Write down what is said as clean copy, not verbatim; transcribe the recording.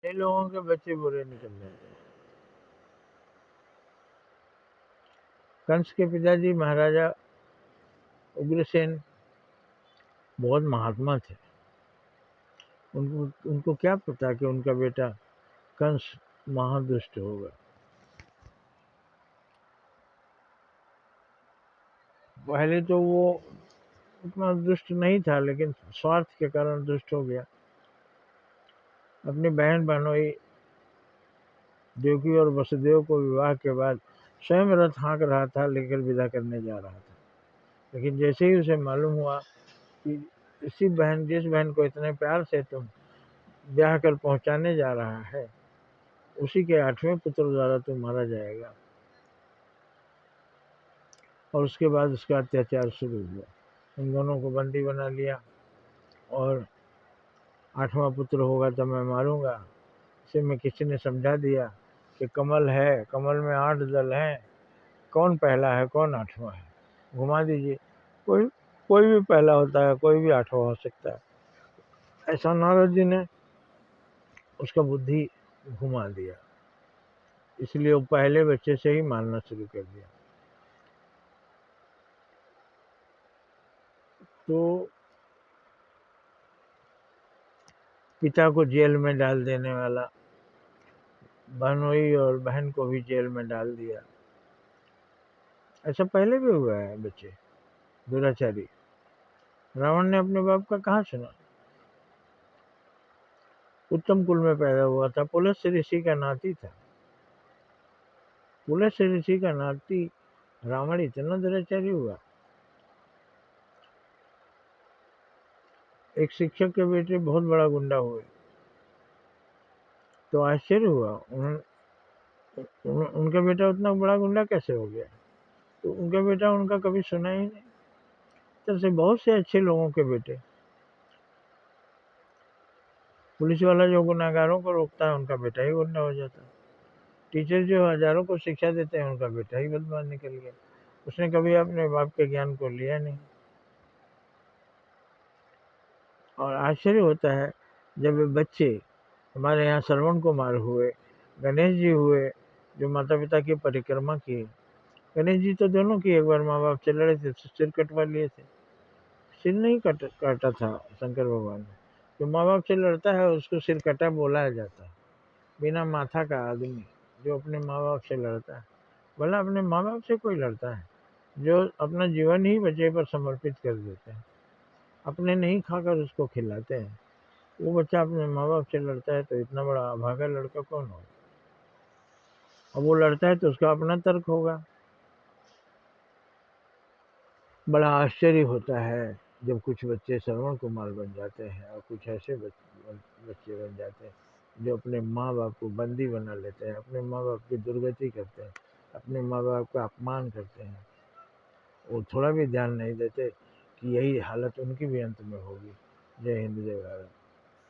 अच्छे लोगों के बच्चे बुरे निकल जाते हैं। कंस के पिताजी महाराजा उग्रसेन बहुत महात्मा थे। उनको क्या पता कि उनका बेटा कंस महादुष्ट होगा। पहले तो वो उतना दुष्ट नहीं था, लेकिन स्वार्थ के कारण दुष्ट हो गया। अपनी बहन बहनोई देवकी और वसुदेव को विवाह के बाद स्वयं रथ हाँक रहा था, लेकर विदा करने जा रहा था। लेकिन जैसे ही उसे मालूम हुआ कि जिस बहन को इतने प्यार से तुम ब्याह कर पहुंचाने जा रहा है, उसी के 8वें पुत्र द्वारा तू मारा जाएगा, और उसके बाद उसका अत्याचार शुरू हुआ। इन दोनों को बंदी बना लिया और 8वां पुत्र होगा तो मैं मारूंगा। इसे मैं किसी ने समझा दिया कि कमल है, कमल में 8 दल हैं, कौन पहला है कौन 8वां है, घुमा दीजिए। कोई कोई भी पहला होता है, कोई भी 8वां हो सकता है। ऐसा नारद जी ने उसका बुद्धि घुमा दिया, इसलिए वो पहले बच्चे से ही मारना शुरू कर दिया। तो पिता को जेल में डाल देने वाला, बहनोई और बहन को भी जेल में डाल दिया। ऐसा पहले भी हुआ है बच्चे दुराचारी। रावण ने अपने बाप का कहाँ सुना। उत्तम कुल में पैदा हुआ था, पुलस्त्य ऋषि का नाती था। पुलस्त्य ऋषि का नाती रावण इतना दुराचारी हुआ। एक शिक्षक के बेटे बहुत बड़ा गुंडा हुए, तो आश्चर्य हुआ। उनका बेटा उतना बड़ा गुंडा कैसे हो गया। तो उनका बेटा उनका कभी सुना ही नहीं। तरह से बहुत से अच्छे लोगों के बेटे, पुलिस वाला जो गुनाहगारों को रोकता है उनका बेटा ही गुंडा हो जाता है। टीचर जो हजारों को शिक्षा देते हैं उनका बेटा ही बदमाश निकल गया। उसने कभी अपने बाप के ज्ञान को लिया नहीं। और आश्चर्य होता है जब वे बच्चे, हमारे यहाँ श्रवण कुमार हुए, गणेश जी हुए, जो माता पिता की परिक्रमा किए। गणेश जी तो दोनों की, एक बार माँ बाप से लड़े थे, सिर कटवा लिए थे। सिर नहीं काटा था शंकर भगवान ने। जो माँ बाप से लड़ता है उसको सिर कटा बोला जाता है। बिना माथा का आदमी जो अपने माँ बाप से लड़ता है, भला अपने माँ बाप से कोई लड़ता है जो अपना जीवन ही बच्चे पर समर्पित कर देते हैं, अपने नहीं खाकर उसको खिलाते हैं। वो बच्चा अपने माँ बाप से लड़ता है तो इतना बड़ा अभागा लड़का कौन होगा। अब वो लड़ता है तो उसका अपना तर्क होगा। बड़ा आश्चर्य होता है जब कुछ बच्चे श्रवण कुमार बन जाते हैं और कुछ ऐसे बच्चे बन जाते हैं जो अपने माँ बाप को बंदी बना लेते हैं, अपने माँ बाप की दुर्गति करते हैं, अपने माँ बाप का अपमान करते हैं। वो थोड़ा भी ध्यान नहीं देते कि यही हालत उनकी भी अंत में होगी। जय हिंद, जय भारत।